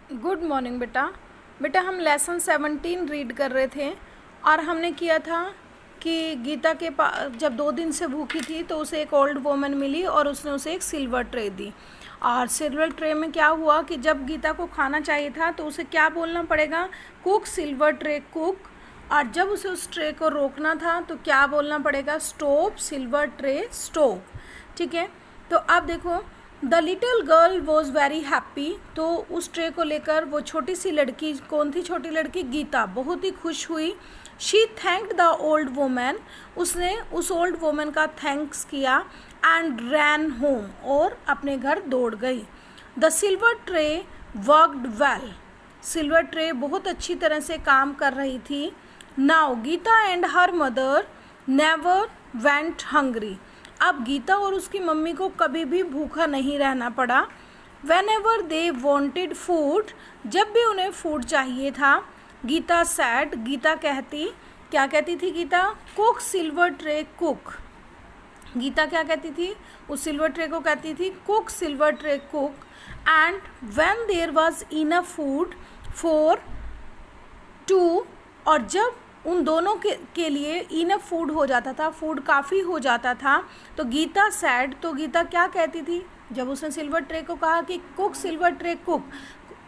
Good morning बेटा। बेटा हम लेसन 17 रीड कर रहे थे और हमने किया था कि गीता के पास जब 2 दिन से भूखी थी तो उसे एक ओल्ड वोमन मिली और उसने उसे एक सिल्वर ट्रे दी। और सिल्वर ट्रे में क्या हुआ कि जब गीता को खाना चाहिए था तो उसे क्या बोलना पड़ेगा, कुक सिल्वर ट्रे कुक। और जब उसे उस ट्रे को रोकना था तो क्या बोलना पड़ेगा, स्टोव सिल्वर ट्रे स्टोव। ठीक है, तो अब देखो, the little girl was very happy. तो उस ट्रे को लेकर वो छोटी सी लड़की, कौन थी छोटी लड़की, गीता, बहुत ही खुश हुई। She thanked the old woman, उसने उस ओल्ड वोमैन का थैंक्स किया। एंड रैन होम, और अपने घर दौड़ गई। The silver tray worked well, silver tray बहुत अच्छी तरह से काम कर रही थी। Now Geeta and her mother never went hungry, अब गीता और उसकी मम्मी को कभी भी भूखा नहीं रहना पड़ा। When ever they wanted food, जब भी उन्हें फूड चाहिए था, गीता सैड, गीता कहती, क्या कहती थी Geeta, cook silver tray cook. Geeta क्या कहती थी, उस सिल्वर ट्रे को कहती थी cook silver tray cook. And when there was enough food for two, और जब उन दोनों के लिए इनफ फूड हो जाता था, फूड काफ़ी हो जाता था, तो गीता सैड, तो गीता क्या कहती थी, जब उसने सिल्वर ट्रे को कहा कि cook silver tray cook,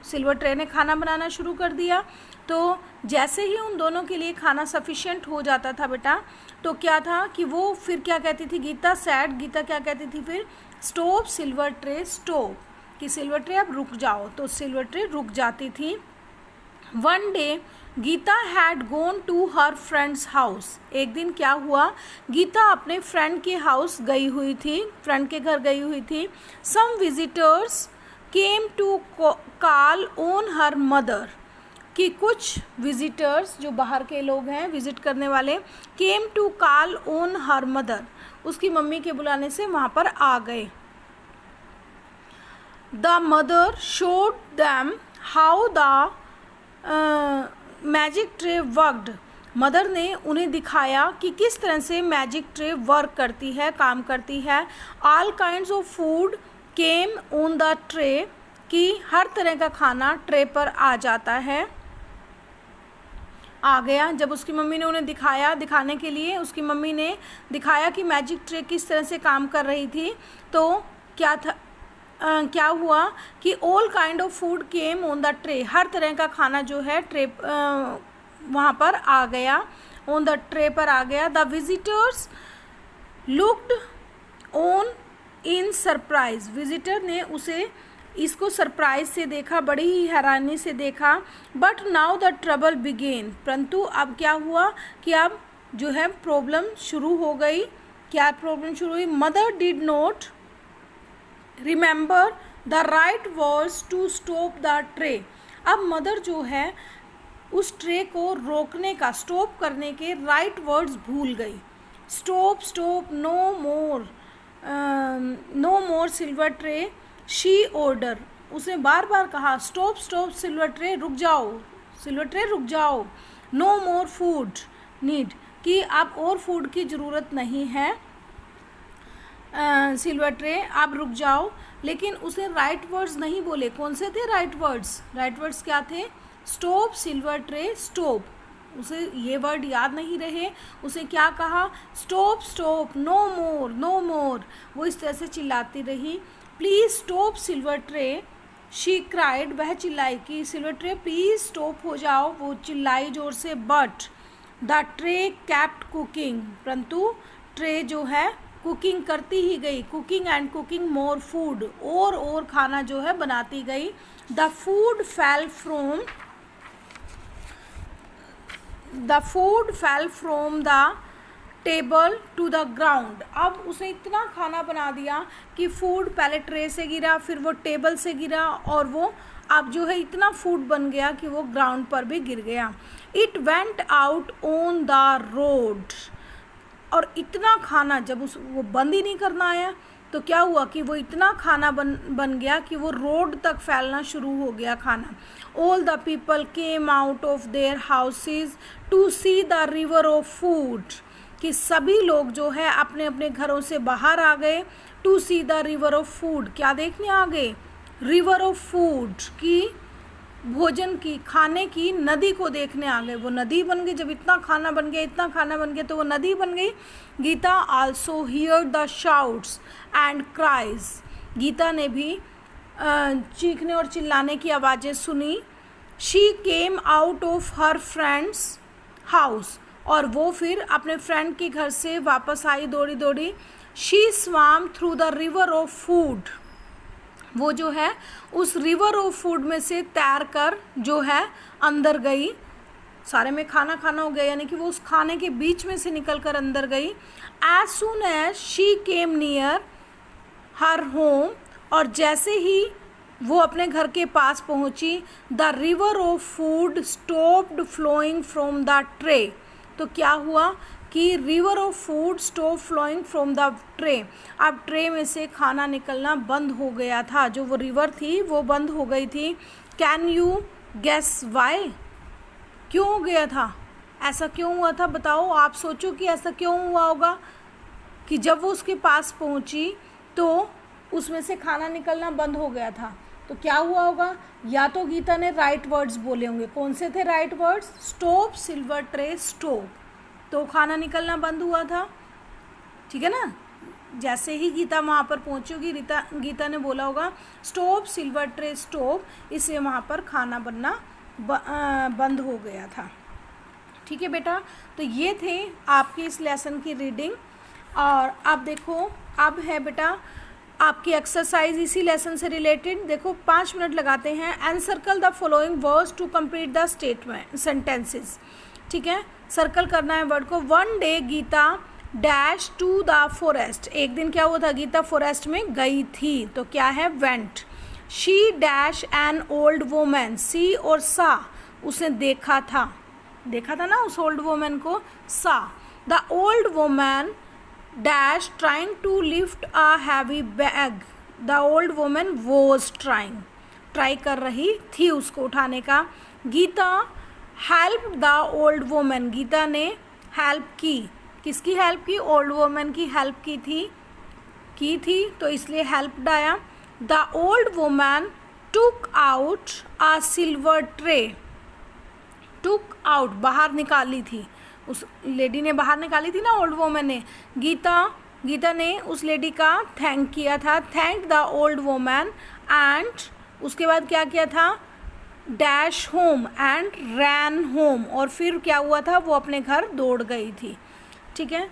silver tray ने खाना बनाना शुरू कर दिया। तो जैसे ही उन दोनों के लिए खाना सफिशिएंट हो जाता था बेटा, तो क्या था कि वो फिर क्या कहती थी, गीता सैड, गीता क्या कहती थी फिर, स्टॉप सिल्वर ट्रे स्टॉप, कि सिल्वर ट्रे अब रुक जाओ, तो सिल्वर ट्रे रुक जाती थी। One day Geeta had gone to her friend's house, एक दिन क्या हुआ, गीता अपने फ्रेंड के हाउस गई हुई थी, फ्रेंड के घर गई हुई थी। Some visitors came to call on her mother, कि कुछ विजिटर्स, जो बाहर के लोग हैं विजिट करने वाले, came to call on her mother, उसकी मम्मी के बुलाने से वहाँ पर आ गए। The mother showed them how the magic tray worked, mother ने उन्हें दिखाया कि किस तरह से मैजिक ट्रे वर्क करती है, काम करती है। All kinds of food came on the tray, कि हर तरह का खाना ट्रे पर आ जाता है, आ गया। जब उसकी मम्मी ने उन्हें दिखाया, दिखाने के लिए उसकी मम्मी ने दिखाया कि मैजिक ट्रे किस तरह से काम कर रही थी, तो क्या था, क्या हुआ कि all kind of food came on the tray, हर तरह का खाना जो है ट्रे वहाँ पर आ गया, ऑन द ट्रे पर आ गया। The visitors looked on in surprise, visitor ने उसे, इसको सरप्राइज से देखा, बड़ी ही हैरानी से देखा। But now the trouble began, परंतु अब क्या हुआ कि अब जो है प्रॉब्लम शुरू हो गई। क्या प्रॉब्लम शुरू हुई, mother did not remember the right words to stop the tray, अब मदर जो है उस ट्रे को रोकने का, स्टॉप करने के राइट वर्ड्स भूल गई। Stop stop, no more, no more silver tray, she order, उसने बार बार कहा स्टॉप स्टॉप सिल्वर ट्रे, रुक जाओ सिल्वर ट्रे रुक जाओ। नो मोर फूड नीड, कि अब और फूड की ज़रूरत नहीं है, सिल्वर ट्रे आप रुक जाओ। लेकिन उसने राइट वर्ड्स नहीं बोले, कौन से थे राइट वर्ड्स, राइट वर्ड्स क्या थे, स्टॉप सिल्वर ट्रे स्टॉप, उसे ये वर्ड याद नहीं रहे, उसे क्या कहा, stop stop, no more no more, वो इस तरह से चिल्लाती रही। Please stop silver tray, she cried, वह चिल्लाई कि सिल्वर ट्रे प्लीज़ स्टॉप हो जाओ, वो चिल्लाई जोर से। But the tray kept cooking, परंतु ट्रे जो है कुकिंग करती ही गई, cooking and cooking more food, और खाना जो है बनाती गई। The food fell from the table to the ground, अब उसे इतना खाना बना दिया कि फूड पहले ट्रे से गिरा, फिर वो टेबल से गिरा, और वो अब जो है इतना फूड बन गया कि वो ग्राउंड पर भी गिर गया। It went out on the road, और इतना खाना जब वो बंद ही नहीं करना आया, तो क्या हुआ कि वो इतना खाना बन गया कि वो रोड तक फैलना शुरू हो गया खाना। All the people came out of their houses to see the river of food, कि सभी लोग जो है अपने अपने घरों से बाहर आ गए। To see the river of food, क्या देखने आ गए, रिवर ऑफ फूड, की भोजन की, खाने की नदी को देखने आ गए। वो नदी बन गई, जब इतना खाना बन गया, इतना खाना बन गया तो वो नदी बन गई। Geeta also hear the shouts and cries, Geeta ने भी चीखने और चिल्लाने की आवाज़ें सुनी। She came out of her friend's house, और वो फिर अपने फ्रेंड के घर से वापस आई दौड़ी दौड़ी। She swam through the river of food, वो जो है उस रिवर ऑफ फूड में से तैर कर जो है अंदर गई। सारे में खाना खाना हो गया, यानी कि वो उस खाने के बीच में से निकल कर अंदर गई। As soon as she came near her home, और जैसे ही वो अपने घर के पास पहुंची, the river of food stopped flowing from the tray, तो क्या हुआ कि river of food stop flowing from the tray, अब ट्रे में से खाना निकलना बंद हो गया था। जो वो रिवर थी वो बंद हो गई थी। कैन यू गेस वाई, क्यों हो गया था, ऐसा क्यों हुआ था, बताओ, आप सोचो कि ऐसा क्यों हुआ होगा कि जब वो उसके पास पहुंची तो उसमें से खाना निकलना बंद हो गया था। तो क्या हुआ होगा, या तो गीता ने राइट वर्ड्स बोले होंगे। कौन से थे right words, stop, silver tray, stop, तो खाना निकलना बंद हुआ था, ठीक है ना। जैसे ही गीता वहाँ पर पहुँची होगी, गीता ने बोला होगा स्टॉप, सिल्वर ट्रे, स्टॉप, इससे वहाँ पर खाना बनना बंद हो गया था। ठीक है बेटा, तो ये थे आपके इस लेसन की रीडिंग। और अब देखो, अब है बेटा आपकी एक्सरसाइज इसी लेसन से रिलेटेड। देखो 5 मिनट लगाते हैं। And circle the following words to complete the statement sentences, ठीक है, सर्कल करना है वर्ड को। One day Geeta dash to the forest, एक दिन क्या हुआ था, गीता फॉरेस्ट में गई थी, तो क्या है, went. She dash an old woman, see और सा, उसने देखा था ना उस ओल्ड वोमैन को, saw. The old woman dash trying to lift a heavy bag, the old woman was trying, try कर रही थी उसको उठाने का। Geeta help the old woman, Geeta ने हेल्प की, किसकी हेल्प की, ओल्ड वोमैन की हेल्प की थी, तो इसलिए हेल्प आया। The old woman took out a silver tray, took out, बाहर निकाली थी, उस लेडी ने बाहर निकाली थी ना ओल्ड वोमैन ने। गीता ने उस लेडी का थैंक किया था, thank the old woman, and उसके बाद क्या किया था, dash home and ran home, और फिर क्या हुआ था, वो अपने घर दौड़ गई थी, ठीक है।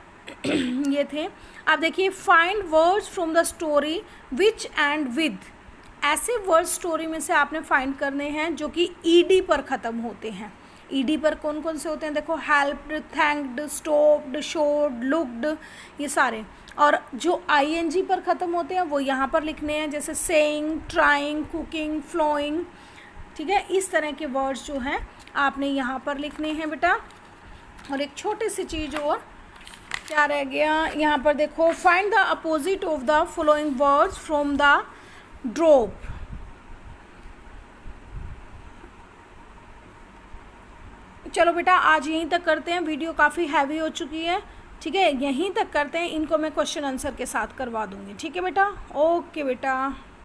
ये थे। अब देखिए, find words from the story which and with, ऐसे वर्ड्स स्टोरी में से आपने फाइंड करने हैं जो कि ईडी पर ख़त्म होते हैं। ईडी पर कौन कौन से होते हैं, देखो, helped, thanked, stopped, showed, looked, ये सारे। और जो आईएनजी पर ख़त्म होते हैं वो यहाँ पर लिखने हैं, जैसे सेइंग, ट्राइंग, कुकिंग, फ्लोइंग, ठीक है। इस तरह के वर्ड्स जो हैं आपने यहाँ पर लिखने हैं बेटा। और एक छोटी सी चीज़ और क्या रह गया यहाँ पर, देखो, find the opposite of the following words from the drop. चलो बेटा, आज यहीं तक करते हैं, वीडियो काफ़ी हैवी हो चुकी है, ठीक है, यहीं तक करते हैं, इनको मैं क्वेश्चन आंसर के साथ करवा दूंगी, ठीक है बेटा। ओके बेटा।